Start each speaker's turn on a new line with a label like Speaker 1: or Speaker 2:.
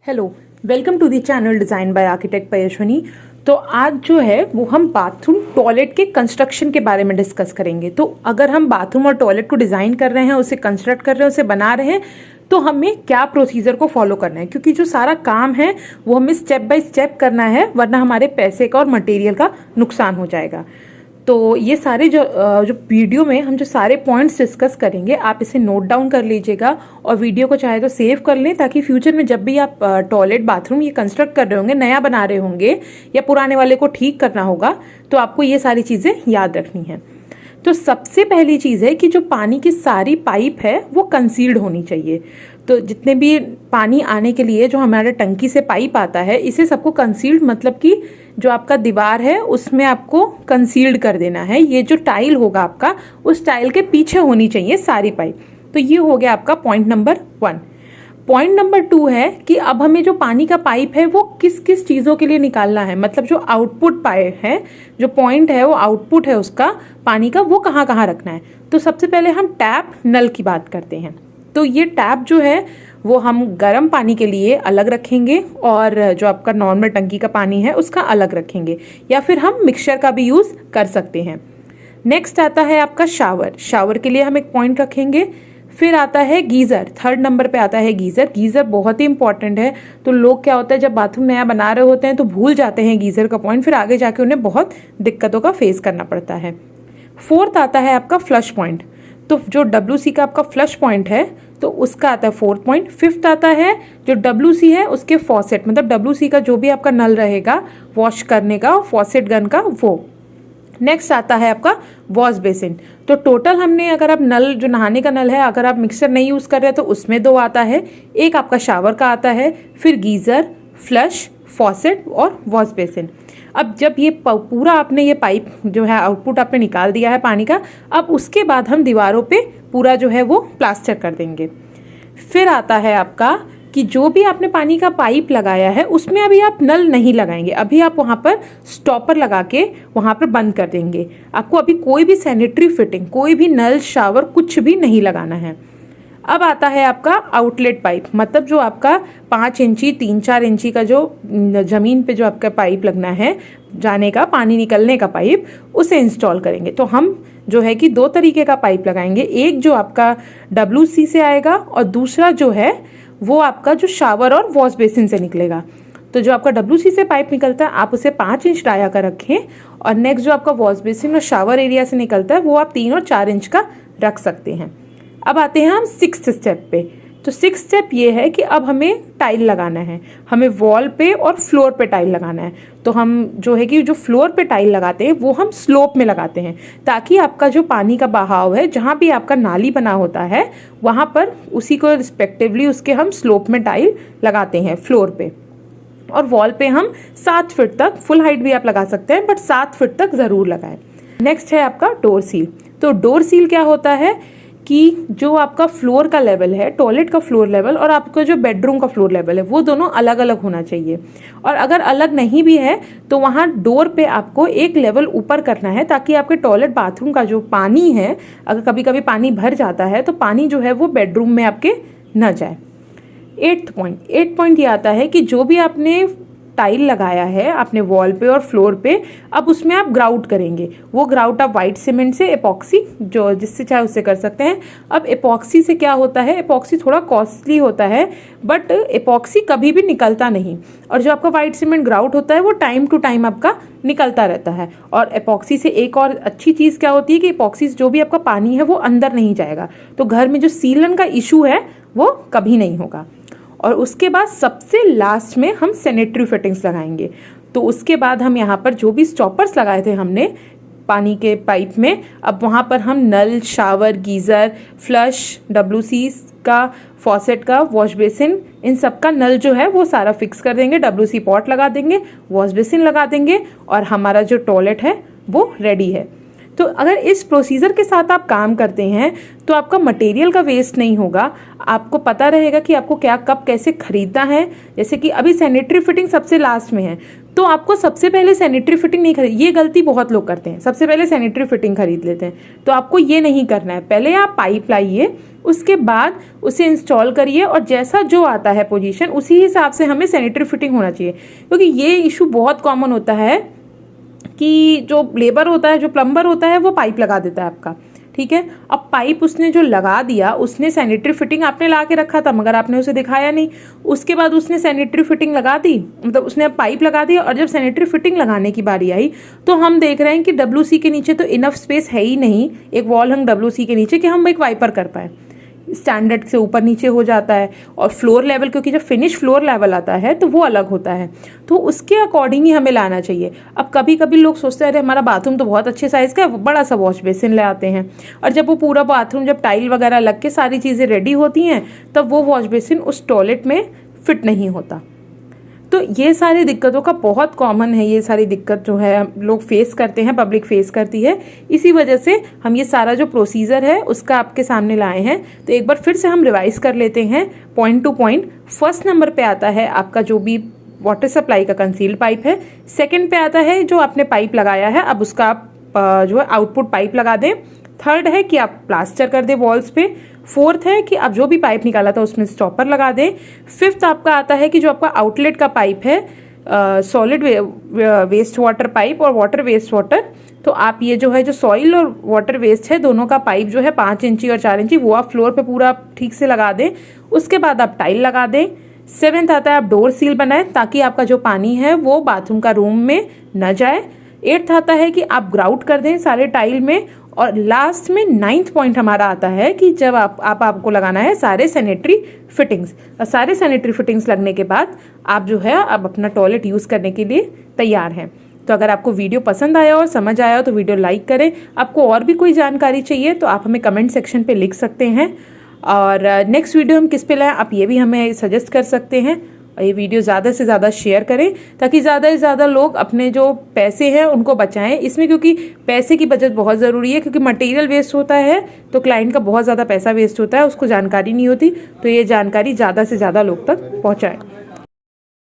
Speaker 1: Hello, welcome to the channel design by architect Payashwani. तो आज जो है वो हम बाथरूम टॉयलेट के कंस्ट्रक्शन के बारे में डिस्कस करेंगे। तो अगर हम बाथरूम और टॉयलेट को डिज़ाइन कर रहे हैं, उसे कंस्ट्रक्ट कर रहे हैं, उसे बना रहे हैं, तो हमें क्या प्रोसीजर को फॉलो करना है, क्योंकि जो सारा काम है वो हमें स्टेप बाय स्टेप करना है, वरना हमारे पैसे का और मटेरियल का नुकसान हो जाएगा। तो ये सारे जो वीडियो में हम जो सारे पॉइंट्स डिस्कस करेंगे, आप इसे नोट डाउन कर लीजिएगा और वीडियो को चाहे तो सेव कर लें, ताकि फ्यूचर में जब भी आप टॉयलेट बाथरूम ये कंस्ट्रक्ट कर रहे होंगे, नया बना रहे होंगे या पुराने वाले को ठीक करना होगा, तो आपको ये सारी चीज़ें याद रखनी है। तो सबसे पहली चीज़ है कि जो पानी की सारी पाइप है वो कंसील्ड होनी चाहिए। तो जितने भी पानी आने के लिए जो हमारे टंकी से पाइप आता है, इसे सबको कंसील्ड मतलब कि जो आपका दीवार है उसमें आपको कंसील्ड कर देना है। ये जो टाइल होगा आपका, उस टाइल के पीछे होनी चाहिए सारी पाइप। तो ये हो गया आपका पॉइंट नंबर 1। पॉइंट नंबर 2 है कि अब हमें जो पानी का पाइप है वो किस किस चीज़ों के लिए निकालना है, मतलब जो आउटपुट पाइप है, जो पॉइंट है वो आउटपुट है उसका पानी का, वो कहाँ कहाँ रखना है। तो सबसे पहले हम टैप नल की बात करते हैं। तो ये टैप जो है वो हम गर्म पानी के लिए अलग रखेंगे और जो आपका नॉर्मल टंकी का पानी है उसका अलग रखेंगे, या फिर हम मिक्सचर का भी यूज़ कर सकते हैं। नेक्स्ट आता है आपका शावर। शावर के लिए हम एक पॉइंट रखेंगे। फिर आता है गीज़र, 3rd नंबर पे आता है गीज़र। गीज़र बहुत ही इंपॉर्टेंट है। तो लोग क्या होता है, जब बाथरूम नया बना रहे होते हैं तो भूल जाते हैं गीज़र का पॉइंट, फिर आगे जाके उन्हें बहुत दिक्कतों का फेस करना पड़ता है। 4th आता है आपका फ्लश पॉइंट। तो जो WC का आपका फ्लश पॉइंट है तो उसका आता है 4th पॉइंट। 5th आता है जो WC है उसके फॉसेट, मतलब WC का जो भी आपका नल रहेगा वॉश करने का, फॉसेट गन का, वो। नेक्स्ट आता है आपका वॉश बेसिन। तो टोटल हमने, अगर आप नल जो नहाने का नल है, अगर आप मिक्सर नहीं यूज़ कर रहे तो उसमें 2 आता है, एक आपका शावर का आता है, फिर गीज़र, फ्लश, फॉसेट और वॉश बेसिन। अब जब ये पूरा आपने ये पाइप जो है आउटपुट आपने निकाल दिया है पानी का, अब उसके बाद हम दीवारों पे पूरा जो है वो प्लास्टर कर देंगे। फिर आता है आपका कि जो भी आपने पानी का पाइप लगाया है उसमें अभी आप नल नहीं लगाएंगे, अभी आप वहाँ पर स्टॉपर लगा के वहाँ पर बंद कर देंगे। आपको अभी कोई भी सैनिटरी फिटिंग, कोई भी नल, शावर, कुछ भी नहीं लगाना है। अब आता है आपका आउटलेट पाइप, मतलब जो आपका 5 इंची 3-4 इंची का जो ज़मीन पे जो आपका पाइप लगना है, जाने का पानी निकलने का पाइप, उसे इंस्टॉल करेंगे। तो हम जो है कि 2 तरीके का पाइप लगाएंगे, एक जो आपका WC से आएगा और दूसरा जो है वो आपका जो शावर और वॉश बेसिन से निकलेगा। तो जो आपका WC से पाइप निकलता है आप उसे 5 इंच डाया कर रखें, और नेक्स्ट जो आपका वॉश बेसिन और शावर एरिया से निकलता है वो आप 3 और 4 इंच का रख सकते हैं। अब आते हैं हम 6th स्टेप पे। तो 6th स्टेप ये है कि अब हमें टाइल लगाना है, हमें वॉल पे और फ्लोर पे टाइल लगाना है। तो हम जो है कि जो फ्लोर पे टाइल लगाते हैं वो हम स्लोप में लगाते हैं, ताकि आपका जो पानी का बहाव है, जहाँ भी आपका नाली बना होता है वहाँ पर उसी को रिस्पेक्टिवली उसके हम स्लोप में टाइल लगाते हैं फ्लोर पे। और वॉल पे हम 7 फीट तक, फुल हाइट भी आप लगा सकते हैं, बट 7 फीट तक ज़रूर लगाएं। नेक्स्ट है आपका डोर सील। तो डोर सील क्या होता है कि जो आपका फ्लोर का लेवल है, टॉयलेट का फ्लोर लेवल और आपका जो बेडरूम का फ्लोर लेवल है, वो दोनों अलग अलग होना चाहिए। और अगर अलग नहीं भी है तो वहाँ डोर पे आपको एक लेवल ऊपर करना है, ताकि आपके टॉयलेट बाथरूम का जो पानी है, अगर कभी कभी पानी भर जाता है तो पानी जो है वो बेडरूम में आपके न जाए। 8th पॉइंट ये आता है कि जो भी आपने टाइल लगाया है आपने वॉल पे और फ्लोर पे, अब उसमें आप ग्राउट करेंगे। वो ग्राउट आप वाइट सीमेंट से, एपॉक्सी जो जिससे चाहे उससे कर सकते हैं। अब एपॉक्सी से क्या होता है, एपॉक्सी थोड़ा कॉस्टली होता है, बट एपॉक्सी कभी भी निकलता नहीं, और जो आपका वाइट सीमेंट ग्राउट होता है वो टाइम टू टाइम आपका निकलता रहता है। और एपॉक्सी से एक और अच्छी चीज़ क्या होती है कि एपॉक्सी से जो भी आपका पानी है वो अंदर नहीं जाएगा, तो घर में जो सीलन का इशू है वो कभी नहीं होगा। और उसके बाद सबसे लास्ट में हम सैनिटरी फिटिंग्स लगाएंगे। तो उसके बाद हम यहाँ पर जो भी स्टॉपर्स लगाए थे हमने पानी के पाइप में, अब वहाँ पर हम नल, शावर, गीज़र, फ्लश, WC का, फॉसेट का, वॉश बेसिन, इन सब का नल जो है वो सारा फिक्स कर देंगे। WC पॉट लगा देंगे, वॉश बेसिन लगा देंगे, और हमारा जो टॉयलेट है वो रेडी है। तो अगर इस प्रोसीजर के साथ आप काम करते हैं तो आपका मटेरियल का वेस्ट नहीं होगा, आपको पता रहेगा कि आपको क्या कब कैसे खरीदना है। जैसे कि अभी सैनिटरी फिटिंग सबसे लास्ट में है, तो आपको सबसे पहले सैनिटरी फिटिंग नहीं खरीद, ये गलती बहुत लोग करते हैं, सबसे पहले सैनिटरी फिटिंग खरीद लेते हैं। तो आपको ये नहीं करना है, पहले आप पाइप लाइए, उसके बाद उसे इंस्टॉल करिए और जैसा जो आता है पोजीशन उसी हिसाब से हमें सैनिटरी फिटिंग होना चाहिए। क्योंकि ये इशू बहुत कॉमन होता है कि जो लेबर होता है, जो प्लम्बर होता है, वो पाइप लगा देता है आपका, ठीक है। अब पाइप उसने जो लगा दिया, उसने सैनिटरी फिटिंग आपने ला के रखा था मगर आपने उसे दिखाया नहीं, उसके बाद उसने सैनिटरी फिटिंग लगा दी, मतलब उसने पाइप लगा दिया और जब सैनिटरी फिटिंग लगाने की बारी आई तो हम देख रहे हैं कि WC के नीचे तो इनफ स्पेस है ही नहीं, एक वॉल हंग WC के नीचे, कि हम एक वाइपर कर पाए। स्टैंडर्ड से ऊपर नीचे हो जाता है और फ्लोर लेवल, क्योंकि जब फिनिश फ्लोर लेवल आता है तो वो अलग होता है, तो उसके अकॉर्डिंग ही हमें लाना चाहिए। अब कभी कभी लोग सोचते हैं अरे हमारा बाथरूम तो बहुत अच्छे साइज़ का है, वो बड़ा सा वॉश बेसिन ले आते हैं, और जब वो पूरा बाथरूम, जब टाइल वगैरह लग के सारी चीज़ें रेडी होती हैं तब वो वॉश बेसिन उस टॉयलेट में फिट नहीं होता। तो ये सारी दिक्कतों का बहुत कॉमन है, ये सारी दिक्कत जो है लोग फेस करते हैं, पब्लिक फेस करती है। इसी वजह से हम ये सारा जो प्रोसीजर है उसका आपके सामने लाए हैं। तो एक बार फिर से हम रिवाइज कर लेते हैं point two point. First number पे आता है आपका जो भी वाटर सप्लाई का कंसील्ड पाइप है। सेकेंड पे आता है जो आपने पाइप लगाया है, अब उसका आप जो है आउटपुट पाइप लगा दें। थर्ड है कि आप प्लास्टर कर दें वॉल्स पे। फोर्थ है कि आप जो भी पाइप निकाला था उसमें स्टॉपर लगा दें। फिफ्थ आपका आता है कि जो आपका आउटलेट का पाइप है, सॉलिड वेस्ट वाटर पाइप और वाटर वेस्ट वाटर, तो आप ये जो है जो सॉइल और वाटर वेस्ट है दोनों का पाइप जो है 5 इंची और 4 इंची वो आप फ्लोर पे पूरा ठीक से लगा दें। उसके बाद आप टाइल लगा दें। सेवेंथ आता है आप डोर सील बनाएं ताकि आपका जो पानी है वो बाथरूम का रूम में न जाए। एट्थ आता है कि आप ग्राउट कर दें सारे टाइल में। और लास्ट में 9th पॉइंट हमारा आता है कि जब आपको लगाना है सारे सैनिटरी फिटिंग्स, और सारे सैनिटरी फिटिंग्स लगने के बाद आप जो है अब अपना टॉयलेट यूज़ करने के लिए तैयार हैं। तो अगर आपको वीडियो पसंद आया और समझ आया हो तो वीडियो लाइक करें। आपको और भी कोई जानकारी चाहिए तो आप हमें कमेंट सेक्शन पे लिख सकते हैं, और नेक्स्ट वीडियो हम किस पे लाएं आप ये भी हमें सजेस्ट कर सकते हैं। और ये वीडियो ज़्यादा से ज़्यादा शेयर करें ताकि ज़्यादा से ज़्यादा लोग अपने जो पैसे हैं उनको बचाएं इसमें, क्योंकि पैसे की बचत बहुत ज़रूरी है। क्योंकि मटेरियल वेस्ट होता है तो क्लाइंट का बहुत ज़्यादा पैसा वेस्ट होता है, उसको जानकारी नहीं होती। तो ये जानकारी ज़्यादा से ज़्यादा लोग तक पहुँचाएं।